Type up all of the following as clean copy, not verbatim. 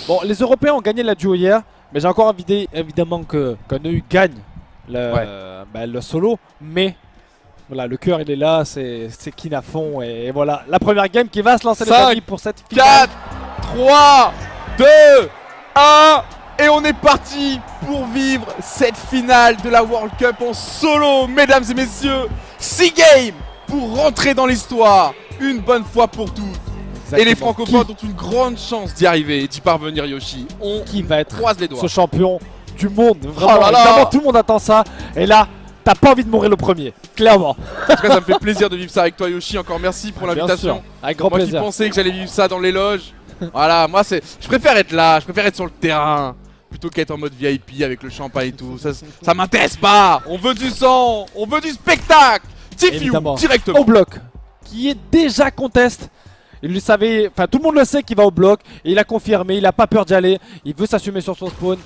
Bon, les Européens ont gagné la duo hier, mais j'ai encore envie évidemment qu'un EU gagne le solo, mais voilà, le cœur il est là, c'est Kin à fond, et voilà, la première game qui va se lancer les amis pour cette finale. 4, 3, 2, 1, et on est parti pour vivre cette finale de la World Cup en solo, mesdames et messieurs. 6 games pour rentrer dans l'histoire, une bonne fois pour toutes. Exactement. Et les francophones ont une grande chance d'y arriver et d'y parvenir, Yoshi. Qui va être croise les doigts. Ce champion du monde, vraiment, évidemment, tout le monde attend ça, et là, t'as pas envie de mourir le premier, clairement. En tout cas, ça me fait plaisir de vivre ça avec toi, Yoshi. Encore merci pour l'invitation. Avec grand plaisir. Moi qui pensais que j'allais vivre ça dans les loges. Voilà, moi je préfère être là, je préfère être sur le terrain plutôt qu'être en mode VIP avec le champagne et tout. Ça m'intéresse pas. On veut du sang, on veut du spectacle. Tifu directement. Au bloc, qui est déjà contest. Il le savait, enfin tout le monde le sait qu'il va au bloc. Et il a confirmé, il a pas peur d'y aller. Il veut s'assumer sur son spawn.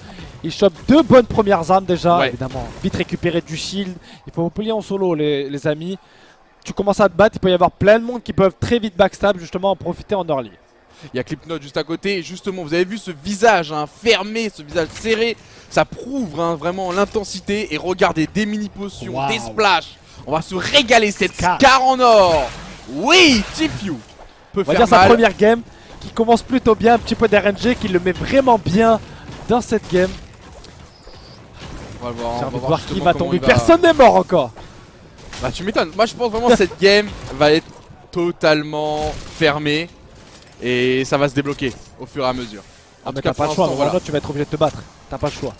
Il chope 2 bonnes premières armes déjà, évidemment. Vite récupérer du shield. Il faut plier en solo les amis. Tu commences à te battre, il peut y avoir plein de monde qui peuvent très vite backstab, justement en profiter en early. Il y a Clipnote juste à côté et justement vous avez vu ce visage fermé, ce visage serré. Ça prouve vraiment l'intensité. Et regardez, des mini potions, des splashs. On va se régaler cette Scar en or. Oui, Tifu on va dire sa première game qui commence plutôt bien, un petit peu d'RNG qui le met vraiment bien dans cette game. On va le voir, j'ai envie de voir qui va tomber. Personne n'est mort encore. Bah tu m'étonnes, moi je pense vraiment que cette game va être totalement fermée et ça va se débloquer au fur et à mesure. En tout cas, t'as pas le choix, voilà. Tu vas être obligé de te battre, t'as pas le choix.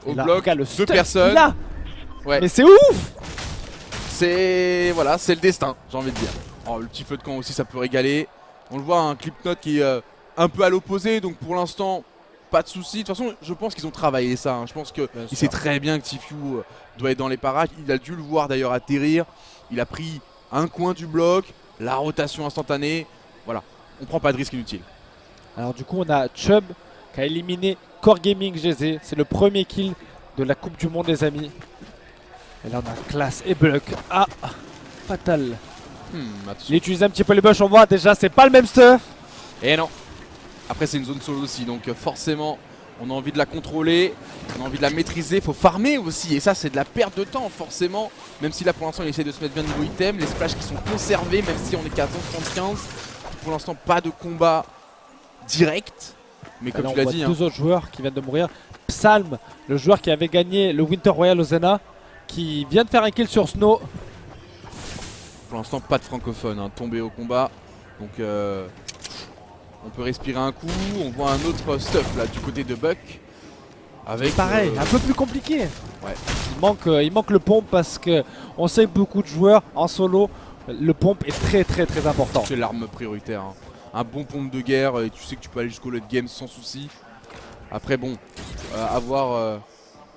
Au bloc, 2 personnes. Ouais. Mais c'est ouf. C'est voilà, c'est le destin, j'ai envie de dire. Oh, le petit feu de camp aussi, ça peut régaler. On le voit, un Clipnote qui est un peu à l'opposé, donc pour l'instant, pas de soucis. De toute façon, je pense qu'ils ont travaillé ça. Je pense qu'il sait très bien que Tifu doit être dans les parages. Il a dû le voir d'ailleurs atterrir. Il a pris un coin du bloc, la rotation instantanée. Voilà, on prend pas de risque inutile. Alors du coup, on a Chubb qui a éliminé Core Gaming GZ. C'est le premier kill de la Coupe du Monde, les amis. Et là, on a Class et Block. Ah, fatal. Il utilise un petit peu les bush, on voit déjà c'est pas le même stuff. Et non. Après c'est une zone solo aussi, donc forcément on a envie de la contrôler, on a envie de la maîtriser, faut farmer aussi. Et ça c'est de la perte de temps forcément. Même si là pour l'instant il essaie de se mettre bien niveau item. Les splashs qui sont conservés même si on est qu'à 175. Pour l'instant pas de combat direct. Mais comme tu l'as dit, 2 autres joueurs qui viennent de mourir. Psalm, le joueur qui avait gagné le Winter Royal au Zena, qui vient de faire un kill sur Snow. Pour l'instant pas de francophone tombé au combat. Donc on peut respirer un coup. On voit un autre stuff là du côté de Buck. Avec pareil, un peu plus compliqué. Ouais. Il manque le pompe parce que on sait que beaucoup de joueurs en solo, le pompe est très important. C'est l'arme prioritaire. Un bon pompe de guerre et tu sais que tu peux aller jusqu'au late game sans souci. Après bon, avoir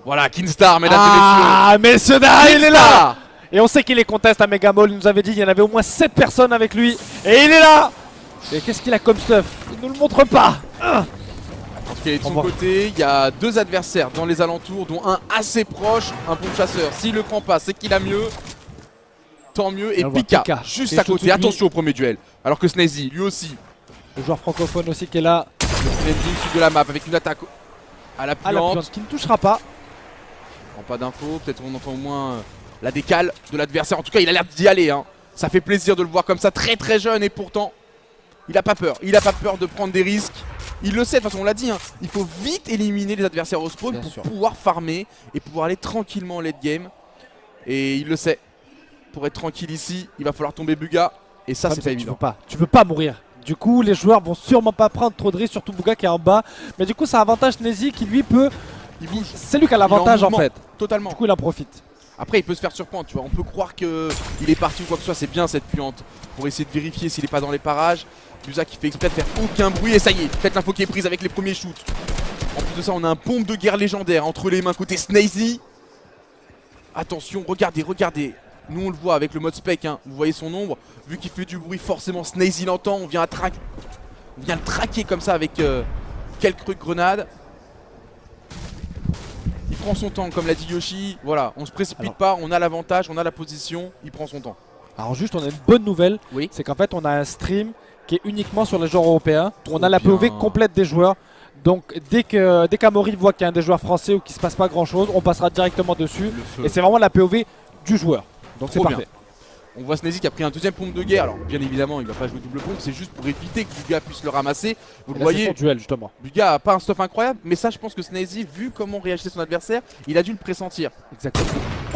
voilà Kinstar, mesdames et messieurs. Ah messieurs, il est là. Et on sait qu'il est contest à Megamall, il nous avait dit qu'il y en avait au moins 7 personnes avec lui. Et il est là. Et qu'est-ce qu'il a comme stuff? Il nous le montre pas. En tout cas, de son côté, il y a 2 adversaires dans les alentours, dont un assez proche, un bon chasseur. S'il le prend pas, c'est qu'il a mieux. Tant mieux. Et Pika, juste à côté. Attention au premier duel. Alors que Snazy, lui aussi. Le joueur francophone aussi qui est là. Le Snazy sud de la map avec une attaque à la puante. Qui ne touchera pas. On prend pas d'infos, peut-être on entend au moins la décale de l'adversaire. En tout cas, il a l'air d'y aller. Ça fait plaisir de le voir comme ça, très jeune. Et pourtant, il a pas peur. Il a pas peur de prendre des risques. Il le sait, de toute façon, on l'a dit. Il faut vite éliminer les adversaires au spawn pour pouvoir farmer et pouvoir aller tranquillement en late game. Et il le sait. Pour être tranquille ici, il va falloir tomber Buga. Et ça, c'est pas évident. Tu peux pas mourir. Du coup, les joueurs vont sûrement pas prendre trop de risques, surtout Buga qui est en bas. Mais du coup, ça avantage Snazy qui lui peut. C'est lui qui a l'avantage en fait. Totalement. Du coup, il en profite. Après il peut se faire surprendre, tu vois, on peut croire qu'il est parti ou quoi que ce soit, c'est bien cette puante pour essayer de vérifier s'il est pas dans les parages. Buza qui fait exprès de faire aucun bruit et ça y est, peut-être l'info qui est prise avec les premiers shoots. En plus de ça on a un pompe de guerre légendaire entre les mains côté Snazy. Attention, regardez, nous on le voit avec le mode spec, vous voyez son ombre, vu qu'il fait du bruit forcément Snazy l'entend, on vient le traquer comme ça avec quelques grenades. Il prend son temps, comme l'a dit Yoshi. Voilà, on se précipite pas, on a l'avantage, on a la position, il prend son temps. Alors juste, on a une bonne nouvelle, c'est qu'en fait on a un stream qui est uniquement sur les joueurs européens. Trop On a la bien. POV complète des joueurs. Donc dès qu'Amaury voit qu'il y a un des joueurs français ou qu'il se passe pas grand chose, on passera directement dessus. Le feu. Et c'est vraiment la POV du joueur. Donc c'est Trop bien. parfait. On voit Sneezy qui a pris un deuxième pompe de guerre. Alors bien évidemment il va pas jouer double pompe, c'est juste pour éviter que Buga puisse le ramasser. Vous le Là, c'est voyez, son duel justement. Buga a pas un stuff incroyable, mais ça je pense que Sneezy, vu comment réagissait son adversaire, il a dû le pressentir. Exactement.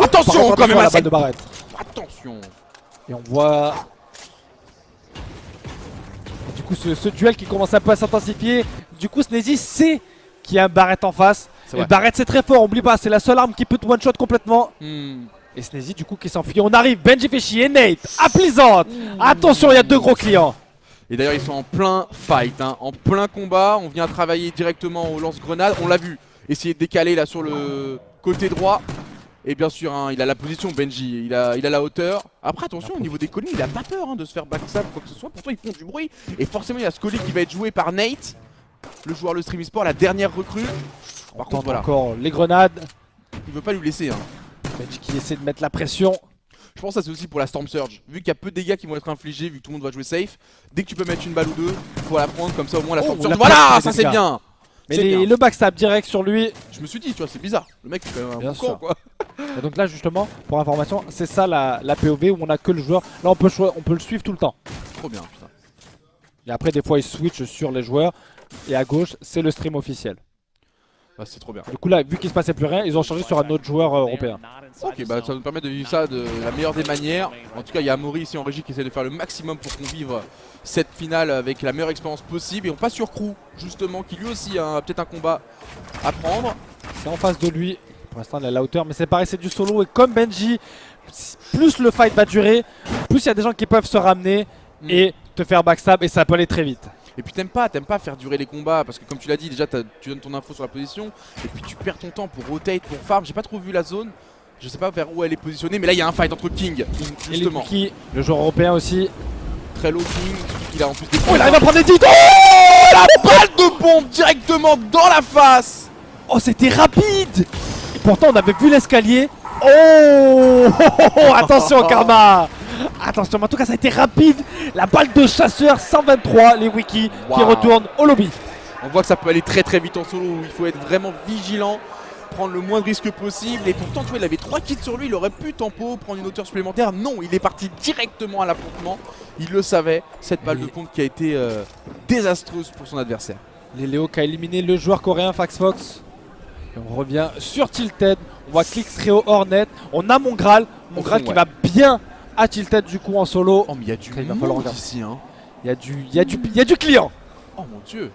Attention Par quand même à à la balle cette... de Barrett. Attention. Et on voit du coup ce duel qui commence un peu à s'intensifier. Du coup Sneezy sait qu'il y a un Barrett en face. C'est Et vrai. Barrett c'est très fort, oublie pas, c'est la seule arme qui peut te one shot complètement. Et Sneezy du coup qui s'enfuit. On arrive, Benji fait chier, Nate, à Pleasante. Attention, il y a deux gros clients. Et d'ailleurs ils sont en plein fight, hein, en plein combat. On vient travailler directement au lance-grenade. On l'a vu essayer de décaler là sur le côté droit. Et bien sûr hein, il a la position Benji, il a la hauteur. Après attention au niveau des collines, il a pas peur hein, de se faire backstab ou quoi que ce soit. Pourtant ils font du bruit. Et forcément il y a Scully qui va être joué par Nate, le joueur le Stream Esport, la dernière recrue. Par contre voilà, Encore les grenades. il veut pas lui laisser hein. Benji qui essaie de mettre la pression. Je pense que ça c'est aussi pour la Storm Surge. Vu qu'il y a peu de dégâts qui vont être infligés, vu que tout le monde va jouer safe, dès que tu peux mettre une balle ou deux, faut la prendre comme ça au moins la Storm Surge. la Voilà, pression, ça les c'est dégâts. bien. Mais C'est bien. le backstab direct sur lui. Je me suis dit, tu vois, c'est bizarre. Le mec est quand même un Bien bon con sûr. quoi. Et donc là justement, pour information, c'est ça la POV où on a que le joueur. Là on peut le suivre tout le temps. Trop bien, putain. Et après des fois il switch sur les joueurs. Et à gauche c'est le stream officiel. Bah, c'est trop bien. Du coup là vu qu'il se passait plus rien, ils ont changé sur un autre joueur européen. Ok, bah ça nous permet de vivre ça de la meilleure des manières. En tout cas, il y a Amaury ici en régie qui essaie de faire le maximum pour qu'on vive cette finale avec la meilleure expérience possible. Et on passe sur Crew, justement, qui lui aussi a peut-être un combat à prendre. C'est en face de lui. Pour l'instant il a la hauteur, mais c'est pareil, c'est du solo. Et comme Benji, plus le fight va durer, plus il y a des gens qui peuvent se ramener et te faire backstab. Et ça peut aller très vite. Et puis t'aimes pas faire durer les combats parce que comme tu l'as dit déjà tu donnes ton info sur la position et puis tu perds ton temps pour rotate, pour farm. J'ai pas trop vu la zone, je sais pas vers où elle est positionnée, mais là il y a un fight entre King Et justement. Lucky, le joueur européen aussi. Très low King, il a en plus des Oh il arrive à prendre des titres. Oh la balle de bombe directement dans la face. Oh c'était rapide. Et pourtant on avait vu l'escalier. Oh, attention Karma. Attention, mais en tout cas ça a été rapide. La balle de chasseur 123, les wikis qui Wow. retournent au lobby. On voit que ça peut aller très très vite en solo, où il faut être vraiment vigilant, prendre le moins de risques possible. Et pourtant tu vois il avait 3 kits sur lui, il aurait pu tempo, prendre une hauteur supplémentaire. Non, il est parti directement à l'affrontement. Il le savait, cette balle de pompe qui a été désastreuse pour son adversaire. Les Léo qui a éliminé le joueur coréen Fax Fox. Et on revient sur Tilted. On voit Clixreo Hornet. On a mon Graal. Mon Au Graal fond, qui ouais. va bien à Tilted du coup en solo. Oh mais il y a du Il va falloir monde regarder. ici hein. Il y a du client. Oh mon dieu.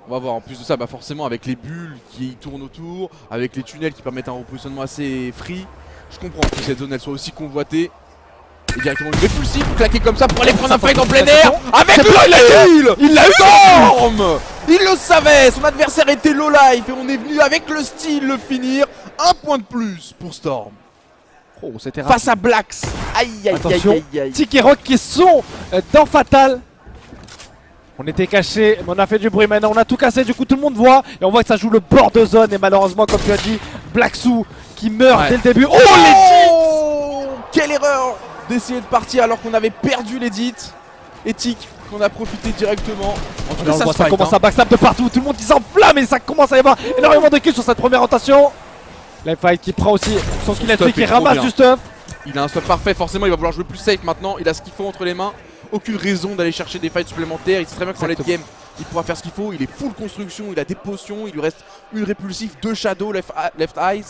On va voir en plus de ça bah forcément avec les bulles qui tournent autour, avec les tunnels qui permettent un repositionnement assez free. Je comprends que cette zone elle soit aussi convoitée. Et directement le répulsif, claquer comme ça pour aller prendre un fight en plein air. Avec le kill. Il l'a eu. Storm. Il le savait, son adversaire était low life et on est venu avec le style le finir. Un point de plus pour Storm. Oh c'était rapide. Face à Blacks. Aïe aïe Attention, aïe aïe aïe. Tiki Rock qui sont dans Fatal. On était cachés, mais on a fait du bruit maintenant. On a tout cassé, du coup tout le monde voit. Et on voit que ça joue le bord de zone. Et malheureusement, comme tu as dit, Blacksou qui meurt Ouais. dès le début. Oh, Oh quelle erreur d'essayer de partir alors qu'on avait perdu l'édit. Éthique qu'on a profité directement. En tout cas, on voit se ça fight, commence hein. à backstab de partout. Tout le monde qui s'enflamme et ça commence à y avoir énormément de kills sur cette première rotation. Fight qui prend aussi son kill stuff là-dessus, qui est trop ramasse bien. du stuff. Il a un stuff parfait, forcément il va vouloir jouer plus safe maintenant. Il a ce qu'il faut entre les mains. Aucune raison d'aller chercher des fights supplémentaires. Il sait très bien que dans late game, il pourra faire ce qu'il faut. Il est full construction, il a des potions. Il lui reste une répulsif, 2 shadow, left eyes,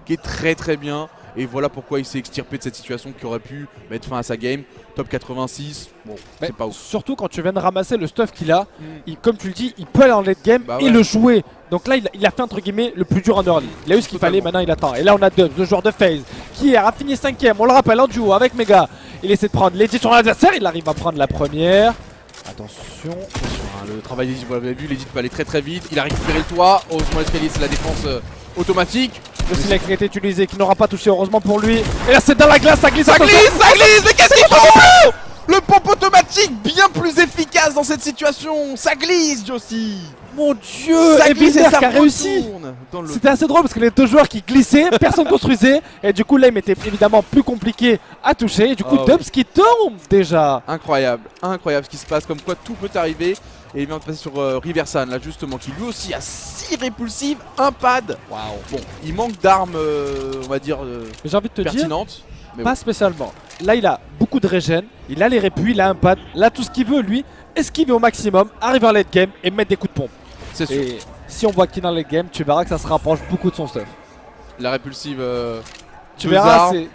qui est très très bien. Et voilà pourquoi il s'est extirpé de cette situation qui aurait pu mettre fin à sa game. Top 86, bon, Mais c'est pas ouf. surtout quand tu viens de ramasser le stuff qu'il a, comme tu le dis, il peut aller en late game Bah et ouais. le jouer. Donc là, il a fait entre guillemets le plus dur en early. Il a eu ce qu'il fallait, maintenant il attend. Et là, on a Dubs, le joueur de FaZe, qui a fini 5ème. On le rappelle en duo avec Mega. Il essaie de prendre l'edit sur l'adversaire. Il arrive à prendre la première. Attention. Le travail d'Edit, vous l'avez vu, l'Edit peut aller très très vite. Il a récupéré le toit. Heureusement, l'escalier, c'est la défense automatique. Le select qui a été utilisé, qui n'aura pas touché heureusement pour lui. Et là, c'est dans la glace, ça glisse. Ça glisse, mais qu'est-ce qu'il faut? Le pompe automatique bien plus efficace dans cette situation. Ça glisse, Josie. Mon dieu, Ça et glisse et Wilder ça qui a réussi. retourne dans le... C'était assez drôle parce que les deux joueurs qui glissaient, personne construisait. Et du coup, l'aim était évidemment plus compliqué à toucher. Et du coup, Dubs qui tombe déjà. Incroyable, incroyable ce qui se passe, comme quoi tout peut arriver. Et il vient de passer sur Riversan là justement, qui lui aussi a 6 répulsives, un pad. Waouh. Bon, il manque d'armes, on va dire, J'ai envie de te dire, pertinentes. Mais pas bon. spécialement. Là, il a beaucoup de régène, il a les répus, il a un pad. Là, tout ce qu'il veut, lui, esquiver au maximum, arriver en late game et mettre des coups de pompe. C'est sûr. Et si on voit qu'il est dans le late game, tu verras que ça se rapproche beaucoup de son stuff. La répulsive. Tu deux verras, armes. c'est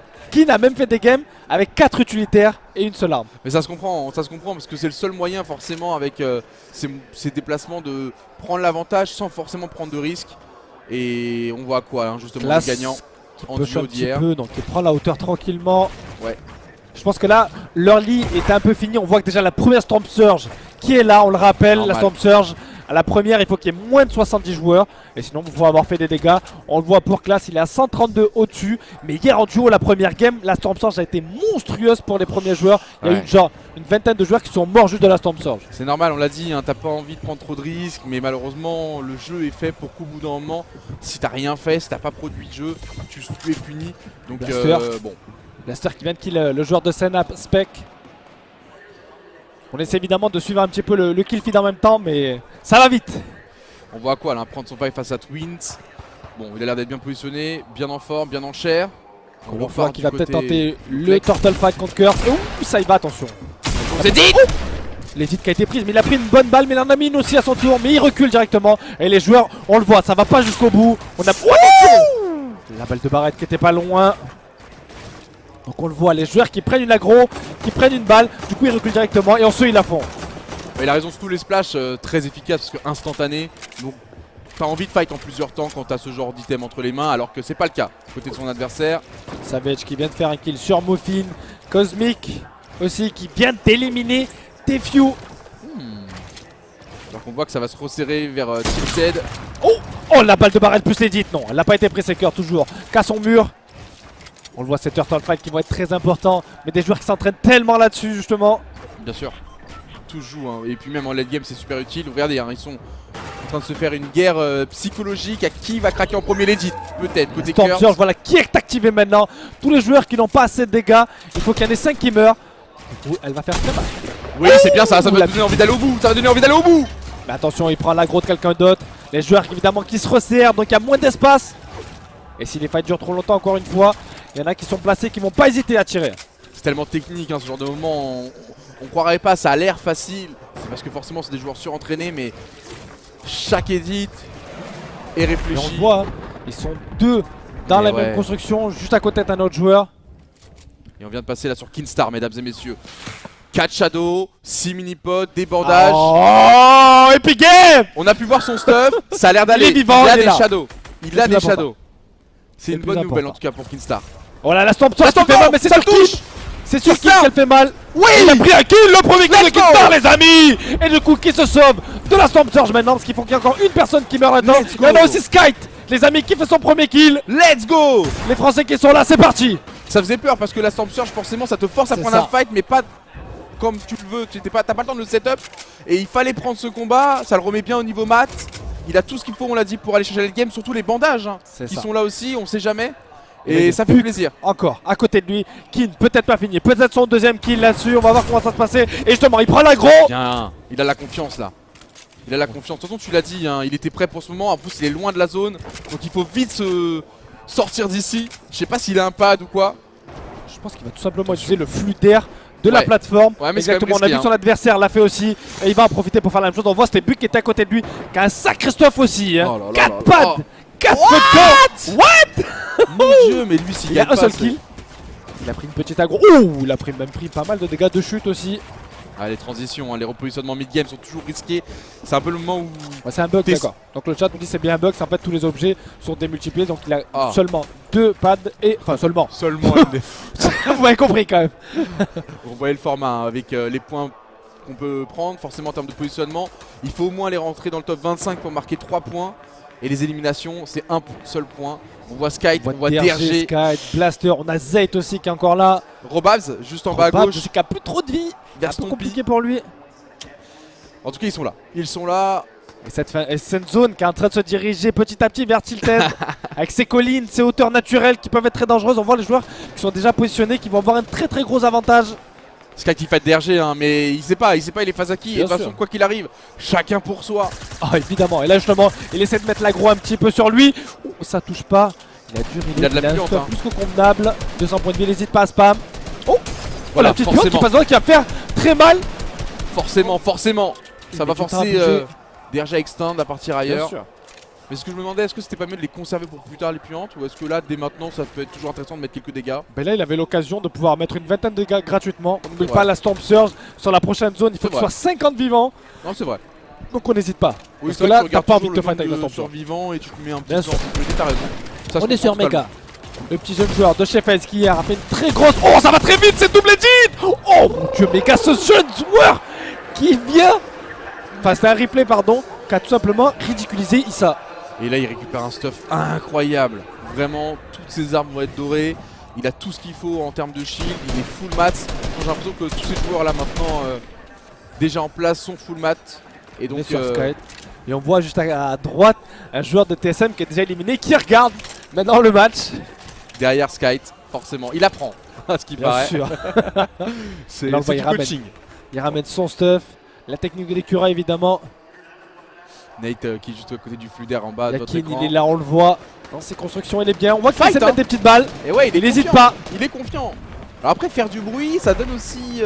Kin a même fait des games avec 4 utilitaires et une seule arme. Mais ça se comprend parce que c'est le seul moyen forcément avec ces déplacements de prendre l'avantage sans forcément prendre de risques. Et on voit quoi hein, justement Classe le gagnant en Push duo un petit d'hier. peu, donc il prend la hauteur tranquillement. Ouais. Je pense que là, l'early est un peu fini. On voit que déjà la première Storm Surge qui est là, on le rappelle, Normal. la Storm Surge. À la première, il faut qu'il y ait moins de 70 joueurs. Et sinon, il faut avoir fait des dégâts. On le voit pour classe, il est à 132 au-dessus. Mais hier en duo, la première game, la Storm Surge a été monstrueuse pour les premiers joueurs. Il y a eu genre une vingtaine de joueurs qui sont morts juste de la Storm Surge. C'est normal, on l'a dit, hein, t'as pas envie de prendre trop de risques, mais malheureusement le jeu est fait pour qu'au bout d'un moment, si t'as rien fait, si t'as pas produit de jeu, tu es puni. Donc Blaster. bon. Blaster qui vient de kill le joueur de Senap, Spec. On essaie évidemment de suivre un petit peu le kill feed en même temps, mais ça va vite. On voit quoi là, prendre son fight face à Twins. Bon, il a l'air d'être bien positionné, bien en forme, bien en chair. On repart voit du qu'il va peut-être côté tenter le Fleck. Turtle Fight contre Curse. Ouh, ça y va, attention. Je vous ai dit. L'hésite qui a été prise, mais il a pris une bonne balle, mais il en a mis une aussi à son tour, mais il recule directement. Et les joueurs, on le voit, ça va pas jusqu'au bout. On a. Attention, la balle de Barrett qui était pas loin. Donc on le voit, les joueurs qui prennent une aggro, qui prennent une balle, du coup ils reculent directement et en ce ils la font. Il a raison sur tous les splashs, très efficaces parce que instantané. Donc t'as envie de fight en plusieurs temps quand t'as ce genre d'item entre les mains, alors que c'est pas le cas côté de son adversaire. Savage qui vient de faire un kill sur Muffin. Cosmic aussi qui vient d'éliminer Tefue. Alors qu'on voit que ça va se resserrer vers Tilted. Oh la balle de Barrett plus l'édit, non, elle n'a pas été prise, c'est Cœur toujours. Casse son mur. On le voit, ces Turtle Fight qui vont être très importants, mais des joueurs qui s'entraînent tellement là-dessus justement. Bien sûr, tout se joue, hein. Et puis même en late game c'est super utile. Regardez, hein, ils sont en train de se faire une guerre psychologique à qui va craquer en premier legit. Peut-être, côté Storm Curse. Surge, voilà qui est activé maintenant. Tous les joueurs qui n'ont pas assez de dégâts, il faut qu'il y en ait 5 qui meurent. Du coup, elle va faire très mal. Oui, c'est bien ça, ça va la- donner envie d'aller au bout. Ça va donner envie d'aller au bout. Mais attention, il prend l'aggro de quelqu'un d'autre. Les joueurs évidemment qui se resserrent, donc il y a moins d'espace. Et si les fights durent trop longtemps, encore une fois, il y en a qui sont placés qui vont pas hésiter à tirer. C'est tellement technique, hein, ce genre de moment. On croirait pas, ça a l'air facile. C'est parce que forcément c'est des joueurs surentraînés, mais chaque edit est Et on réfléchi. le voit, hein, ils sont deux dans Mais la même construction, juste à côté d'un autre joueur. Et on vient de passer là sur Kinstar, mesdames et messieurs. 4 shadows, 6 mini-pods, des bandages. Oh, Epic Game! On a pu voir son stuff, ça a l'air d'aller. Il est vivant, il a il est des là. shadows. Il C'est a le des plus important. shadows. C'est C'est une le bonne plus nouvelle en important. tout cas pour Kinstar. Oh là, la Storm Surge La Storm qui fait mal, Surge, mais c'est ça sur touche. qui? C'est sur qui Kinstar. qu'elle fait mal? Oui, Il a pris un kill, le premier kill de Let's go. Kinstar, les amis! Et du coup, qui se sauve de la Storm Surge maintenant? Parce qu'il faut qu'il y ait encore une personne qui meurt là-dedans. Let's Il y en a go. aussi Skyte, les amis, qui fait son premier kill. Let's go. Les Français qui sont là, c'est parti! Ça faisait peur parce que la Storm Surge forcément ça te force à C'est prendre ça. un fight, mais pas comme tu le veux. T'as pas le temps de le setup. Et il fallait prendre ce combat, ça le remet bien au niveau mat. Il a tout ce qu'il faut, on l'a dit, pour aller chercher le game, surtout les bandages hein, C'est qui ça. sont là aussi, on sait jamais. Et Et ça fait plaisir. Encore à côté de lui, Kin peut-être pas fini, peut-être son deuxième kill là-dessus, on va voir comment ça se passer. Et justement, il prend l'aggro. Bien, il a la confiance là. Il a la confiance. De toute façon, tu l'as dit, hein, il était prêt pour ce moment. En plus, il est loin de la zone. Donc il faut vite se sortir d'ici. Je sais pas s'il a un pad ou quoi. Je pense qu'il va tout simplement utiliser le flux d'air de la Ouais. plateforme. Ouais, mais c'est quand même exactement, on a vu risqué, que son hein. adversaire l'a fait aussi. Et il va en profiter pour faire la même chose. On voit c'était Buck qui était à côté de lui, qui a un sacré stuff aussi. Hein. Oh là là 4 là là. pads, 4 feux de camp. What? Mon dieu, mais lui, s'il Il a gagne un pas, seul c'est- kill. Il a pris une petite aggro. Ouh, il a pris même pris pas mal de dégâts de chute aussi. Ah, les transitions, hein, les repositionnements mid-game sont toujours risqués. C'est un peu le moment où. Ouais, c'est un bug, T'es- d'accord. Donc le chat nous dit c'est bien un bug, c'est en fait tous les objets sont démultipliés. Donc il a Ah. seulement 2 pads et. Enfin seulement. Seulement Vous m'avez compris quand même. Vous voyez le format hein, avec les points qu'on peut prendre. Forcément, en termes de positionnement, il faut au moins les rentrer dans le top 25 pour marquer 3 points. Et les éliminations, c'est un seul point. On voit Skype, on voit DRG, Sky, Blaster, on a Zayt aussi qui est encore là. Robabs juste en bas à Probable, gauche. je sais qu'il a plus trop de vie. Vers C'est un peu Stompy. compliqué pour lui. En tout cas, ils sont là. Ils sont là. Et cette zone qui est en train de se diriger petit à petit vers Tilted avec ses collines, ses hauteurs naturelles qui peuvent être très dangereuses. On voit les joueurs qui sont déjà positionnés, qui vont avoir un très très gros avantage. Sky qui fait DRG hein, mais il sait pas il est face à qui. Et de toute façon quoi qu'il arrive, chacun pour soi. Ah évidemment, et là justement, il essaie de mettre l'aggro un petit peu sur lui. Ouh, ça touche pas. Il a de la un puante, stop hein. plus que convenable. 200 points de vie, il n'hésite pas à spam. Oh voilà, la petite puante qui passe devant, qui va faire très mal. Forcément. Ça va tout forcer bouger. DRG à extend à partir ailleurs. Bien sûr. Mais ce que je me demandais, est-ce que c'était pas mieux de les conserver pour plus tard les puantes, ou est-ce que là dès maintenant ça peut être toujours intéressant de mettre quelques dégâts? Ben là il avait l'occasion de pouvoir mettre une vingtaine de dégâts gratuitement. On n'oublie vrai. pas la Storm Surge sur la prochaine zone, il faut que ce soit 50 vivants. Non c'est vrai. Donc on n'hésite pas. Oui, Parce que là t'as pas envie de te le fight avec la nombre Storm de Surge. survivants et tu te mets un petit Bien peu sûr. en sécurité, t'as raison. Ça se On est sur comprend Mega. Le petit jeune joueur de Chef qui hier a fait une très grosse... Oh ça va très vite, c'est double edit. Oh mon dieu, Mega, ce jeune joueur qui vient... Enfin c'était un replay pardon, qui a tout simplement ridiculisé Issa. Et là il récupère un stuff incroyable. Vraiment, toutes ses armes vont être dorées. Il a tout ce qu'il faut en termes de shield, il est full mat. J'ai l'impression que tous ces joueurs là maintenant déjà en place sont full mat. Et donc et on voit juste à droite un joueur de TSM qui est déjà éliminé qui regarde maintenant le match. derrière Skype, forcément. Il apprend à ce qui paraît. Sûr. C'est Là, du coaching. Il ramène son stuff. La technique de l'écureuil évidemment. Nate qui est juste à côté du flux d'air en bas de votre Yakin écran. il est là, on le voit. Dans ses constructions il est bien. On voit qu'il essaie de hein. mettre des petites balles. Et ouais, Il n'hésite confiant. pas. Il est confiant. Alors après faire du bruit, ça donne aussi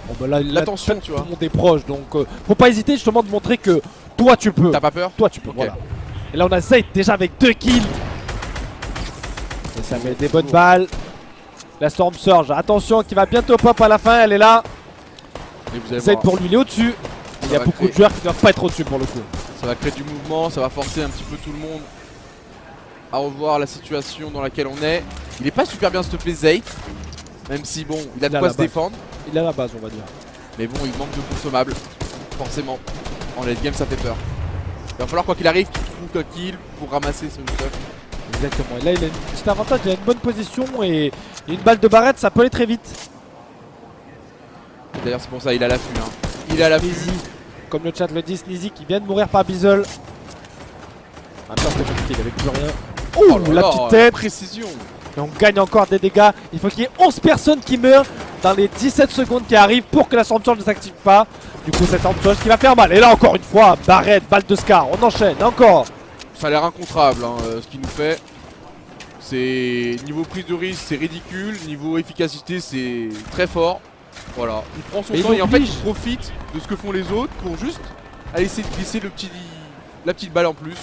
Bon, bah là, l'attention, tu vois. Tout le monde est proche, donc faut pas hésiter justement de montrer que toi tu peux. T'as pas peur? Toi tu peux, Ok. voilà. Et là on a Zayt déjà avec 2 kills. Et ça met des bonnes balles. La Storm Surge, attention qui va bientôt pop à la fin, elle est là. Et vous allez Zayt voir, pour lui il est au-dessus. Il y a va beaucoup créer. de joueurs qui ne doivent pas être au-dessus pour le coup. ça va créer du mouvement, ça va forcer un petit peu tout le monde à revoir la situation dans laquelle on est. Il est pas super bien stoppé Zayt, même si bon, il a de quoi se défendre. Il est à la base on va dire. Mais bon, il manque de consommables, forcément. En late game, ça fait peur. Il va falloir quoi qu'il arrive qu'il trouve un kill pour ramasser ce stuff. Exactement. Et là il a un petit avantage, il a une bonne position et une balle de barrette ça peut aller très vite. D'ailleurs c'est pour ça il a l'affût hein. Il a l'affût. Sneezy, comme le chat le dit, Sneezy qui vient de mourir par Bizzle. En même temps c'était compliqué, il avait plus rien. Oh Ouh, là la là, petite tête. précision. Et on gagne encore des dégâts. Il faut qu'il y ait 11 personnes qui meurent dans les 17 secondes qui arrivent pour que la Storm Surge ne s'active pas. Du coup cette Storm Surge qui va faire mal. Et là encore une fois, barrette, balle de Scar, on enchaîne encore. Ça a l'air incontrable hein, ce qu'il nous fait. C'est niveau prise de risque c'est ridicule, niveau efficacité c'est très fort. Voilà, il prend son Mais temps il et en fait il oblige. profite de ce que font les autres pour juste aller essayer de glisser la petite balle en plus.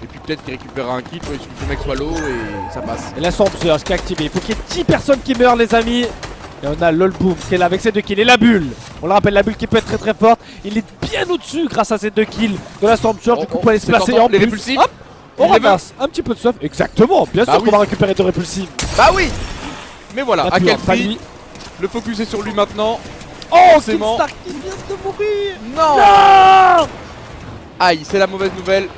Et puis peut-être qu'il récupérera un kill, il suffit que le mec soit low et ça passe. Et la Storm Surge qui est activée. Il faut qu'il y ait 10 personnes qui meurent les amis. Et on a LOLBOOM qui est là avec ses 2 kills. Et la bulle, on le rappelle, la bulle qui peut être très très forte. Il est bien au-dessus grâce à ses 2 kills de la Storm Surge. Du coup, on peut aller se c'est placer tentant, en les plus. répulsifs. Hop, on Il les veut. ramasse un petit peu de stuff. Exactement, bien Bah sûr oui. qu'on va récupérer 2 répulsifs. Bah oui. Mais voilà, La à quel puante, pas prix? lui. Le focus est sur lui maintenant. Oh, Forcément. Kingstar qui vient de mourir. Non, Non. aïe, c'est la mauvaise nouvelle.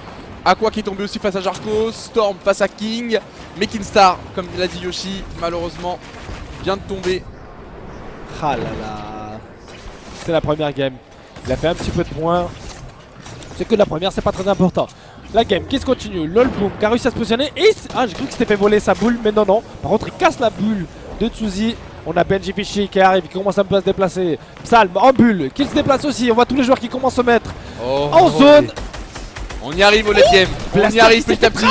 Aqua qui est tombé aussi face à Jarko, Storm face à King, mais Kingstar, comme l'a dit Yoshi, malheureusement, vient de tomber. Ah là là. C'est la première game. Il a fait un petit peu de points. C'est que la première, c'est pas très important. La game qui se continue. LOLBOOM qui a réussi à se positionner. Et ah, j'ai cru que c'était fait voler sa boule, mais non, non. Par contre, il casse la bulle de Tsuzi. On a Benji Fishy qui arrive, qui commence un peu à se déplacer. Psalm en bulle, qui se déplace aussi. On voit tous les joueurs qui commencent à se mettre Oh, en zone. On y arrive au late game, on y Blaster arrive qui s'est petit à fait petit.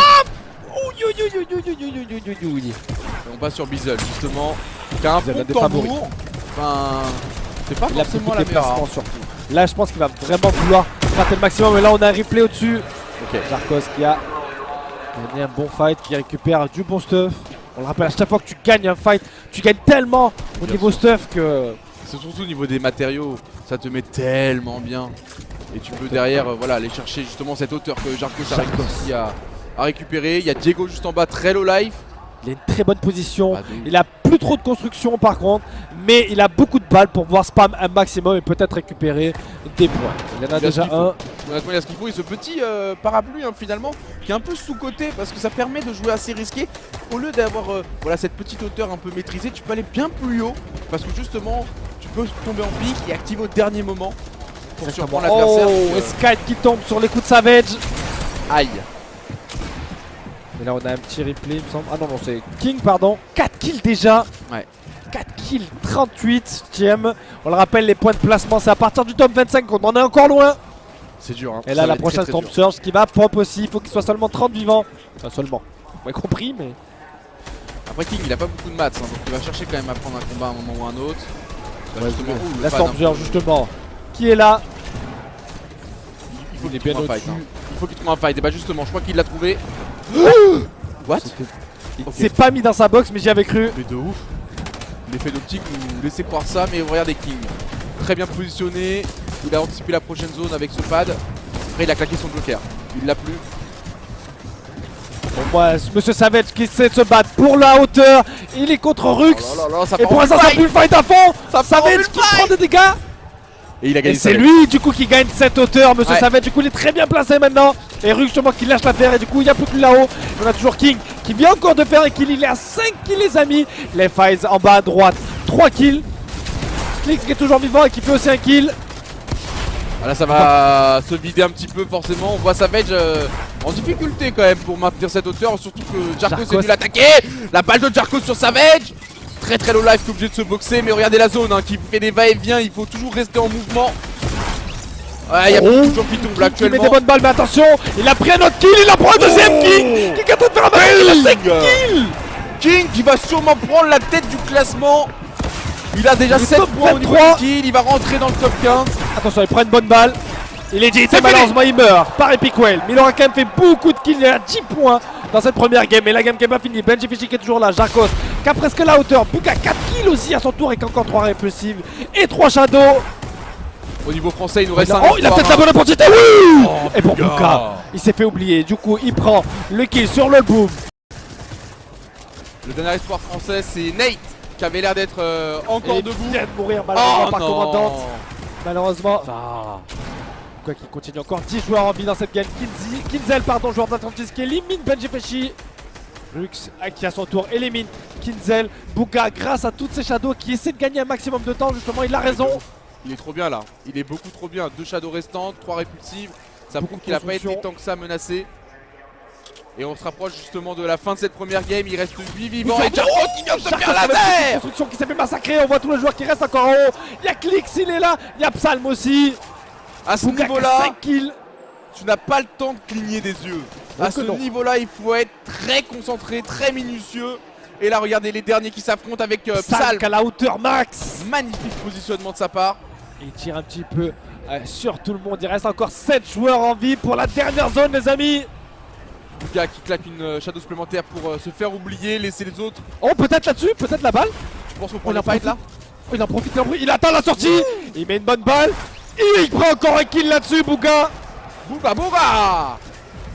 On passe sur Bizzle justement, qui a un Bizzle, bon l'un des favoris. tambour. Enfin, c'est pas Il a forcément beaucoup la de meilleure déplacements arme. surtout. Là, je pense qu'il va vraiment vouloir gratter le maximum. Et là, on a un replay au-dessus. Ok. Jarkos qui a gagné un bon fight, qui récupère du bon stuff. On le rappelle, à chaque fois que tu gagnes un fight, tu gagnes tellement au Bien niveau stuff que... C'est surtout au niveau des matériaux, ça te met tellement bien. Et tu peux derrière voilà, aller chercher justement cette hauteur que Jarkos a réussi à récupérer. Il y a Diego juste en bas, très low life. Il a une très bonne position. Ah, de ouf. Il a plus trop de construction par contre, mais il a beaucoup de balles pour pouvoir spam un maximum et peut-être récupérer des points. Il en a Il a déjà ce qu'il un. Honnêtement, il a ce qu'il faut. Et ce petit parapluie finalement qui est un peu sous-côté parce que ça permet de jouer assez risqué. Au lieu d'avoir voilà, cette petite hauteur un peu maîtrisée, tu peux aller bien plus haut parce que justement tu peux tomber en pique et activer au dernier moment pour surprendre l'adversaire. Oh, Sky qui tombe sur les coups de Savage. Aïe. Et là on a un petit replay il me semble. Ah non, c'est King pardon. 4 kills déjà. Ouais. 4 kills, 38ème. On le rappelle, les points de placement c'est à partir du top 25 qu'on en est encore loin. C'est dur hein. Et là la prochaine Storm Surge qui va pop aussi. Il faut qu'il soit seulement 30 vivants. Enfin seulement. Vous avez compris mais... Après King il a pas beaucoup de maths hein, donc il va chercher quand même à prendre un combat à un moment ou un autre. Ouais, la Storm Surge justement. Qui est là? Il faut qu'il trouve un fight hein. Il faut qu'il trouve un fight. Et bah justement je crois qu'il l'a trouvé. What? Il s'est pas mis dans sa box mais j'y avais cru. Mais de ouf. L'effet d'optique nous laissait croire ça, mais regardez King. Très bien positionné. Il a anticipé la prochaine zone avec ce pad. Après il a claqué son joker. Il l'a plus. Bon, moi, Monsieur Savage qui essaie de se battre pour la hauteur. Il est contre Rux. Oh là là, ça et pour l'instant ça pue le fight à fond. Savage qui prend des dégâts. Et il a gagné. Et c'est lui du coup qui gagne cette hauteur. Monsieur Savage du coup il est très bien placé maintenant. Et Rux justement qui lâche l'affaire. Et du coup il n'y a plus que là-haut. On a toujours King qui vient encore de faire un kill. Il est à 5 kills les amis. Les Files en bas à droite 3 kills. Clix qui est toujours vivant et qui fait aussi un kill. Là ça va se vider un petit peu forcément. On voit Savage en difficulté quand même pour maintenir cette hauteur. Surtout que Jarkos est venu l'attaquer. La balle de Jarkos sur Savage. Très très low life qui est obligé de se boxer. Mais regardez la zone hein, qui fait des va-et-vient. Il faut toujours rester en mouvement. Ouais, il y a beaucoup de gens qui tombent là actuellement. Il met des bonnes balles mais attention. Il a pris un autre kill. Il a pris un deuxième King. Qui est en train de faire un match. Il a 5 kills. King qui va sûrement prendre la tête du classement. Il a déjà 7 points au niveau du kill, il va rentrer dans le top 15. Attention, il prend une bonne balle. Il est dit, malheureusement il meurt par Epic Whale. Mais il aura quand même fait beaucoup de kills, il a 10 points dans cette première game. Et la game qui n'est pas finie, Benjifishi qui est toujours là, Jarkos qui a presque la hauteur. Buka 4 kills aussi à son tour et qui a encore 3 répulsives et 3 shadows. Au niveau français, il nous reste un. Oh, il a peut-être la bonne opportunité, oui. Et pour Buka, il s'est fait oublier. Du coup, il prend le kill sur le boom. Le dernier espoir français, c'est Nate. Qui avait l'air d'être encore debout. Il vient de mourir malheureusement par commandante. Malheureusement. Quoi qu'il continue encore 10 joueurs en vie dans cette game. Kinzel, pardon, joueur d'Atlantis qui élimine Benjifishi. Rux qui à son tour élimine Kinzel. Buka grâce à toutes ces shadows qui essaient de gagner un maximum de temps justement, il a raison. Il est trop bien là, il est beaucoup trop bien. 2 shadows restantes, 3 répulsives. Ça prouve qu'il a pas été tant que ça menacé. Et on se rapproche justement de la fin de cette première game, il reste 8 vivants et Jarkos qui vient de se faire laser. Construction qui s'est fait massacrer, on voit tous les joueurs qui restent encore en haut. Il y a Clix, il est là, il y a Psalm aussi. À ce niveau-là, 5 kills. Tu n'as pas le temps de cligner des yeux. À ce niveau-là, il faut être très concentré, très minutieux. Et là, regardez les derniers qui s'affrontent avec Psalm à la hauteur max. Magnifique positionnement de sa part. Il tire un petit peu sur tout le monde, il reste encore 7 joueurs en vie pour la dernière zone les amis. Buka qui claque une shadow supplémentaire pour se faire oublier, laisser les autres. Oh, peut-être là-dessus, peut-être la balle. Tu penses qu'on prend le fight là? Il en profite, il attend la sortie. Il met une bonne balle. Et il prend encore un kill là-dessus, Buka. Buka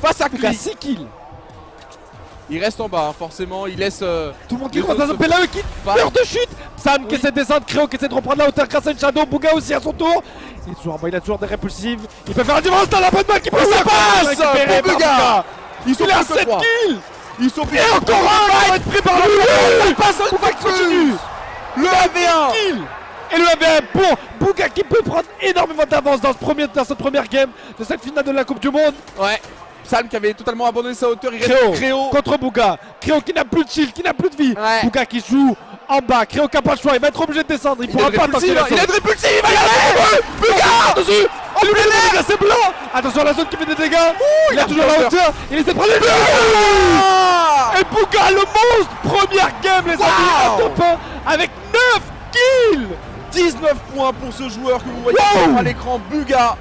face à Buka, 6 kills. Il reste en bas, hein, forcément, il laisse tout le monde qui croise dans un PLE qui meurt de chute. Sam qui essaie de descendre, Créo qui essaie de reprendre la hauteur grâce à une shadow, Buka aussi à son tour. Il est toujours en bas, il a toujours des répulsives. Il peut faire un dimanche dans la bonne balle qui passe. Ça passe pour Buka. Ils sont à 7 kills. Ils sont et encore un. Il va être pris par le passe en continue. Le 1v1 et le 1v1 pour Buka qui peut prendre énormément d'avance dans cette première game de cette finale de la Coupe du Monde. Ouais. Psalm qui avait totalement abandonné sa hauteur, il reste Créo contre Buka. Créo qui n'a plus de shield, qui n'a plus de vie. Buka qui joue en bas, Créo qui n'a pas le choix, il va être obligé de descendre, il pourra pas passer la zone. Il est répulsif, il va y aller. Buka dessus. Oh le dégâts, c'est blanc. Attention à la zone qui fait des dégâts. Il a toujours la hauteur, il essaie de prendre les dégâts. Et Buka le monstre. Première game les amis, en top 1 avec 9 kills. 19 points pour ce joueur que vous voyez à l'écran, Buka.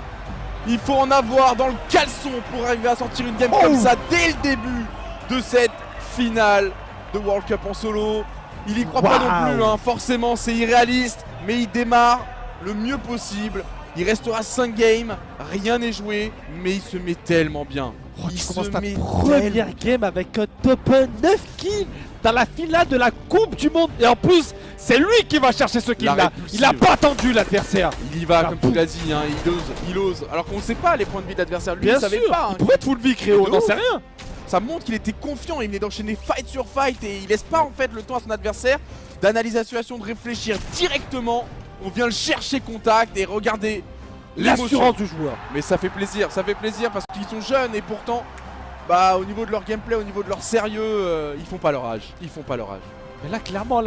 Il faut en avoir dans le caleçon pour arriver à sortir une game comme ça dès le début de cette finale de World Cup en solo. Il y croit pas non plus, hein. Forcément c'est irréaliste, mais il démarre le mieux possible. Il restera 5 games, rien n'est joué, mais il se met tellement bien. Il commence ta première game avec un top 1 9 kills dans la finale de la Coupe du Monde. Et en plus, c'est lui qui va chercher ce kill là. Il a pas attendu l'adversaire. Il y va comme tu l'as dit, hein. Il ose. Alors qu'on ne sait pas les points de vie de l'adversaire. Lui, il ne savait pas. Il pourrait être full vie, Créo, on n'en sait rien. Ça montre qu'il était confiant, il venait d'enchaîner fight sur fight et il laisse pas en fait le temps à son adversaire d'analyser la situation, de réfléchir directement. On vient le chercher contact et regardez l'assurance du joueur. Mais ça fait plaisir parce qu'ils sont jeunes et pourtant, bah au niveau de leur gameplay, au niveau de leur sérieux, ils font pas leur âge. Mais là, clairement,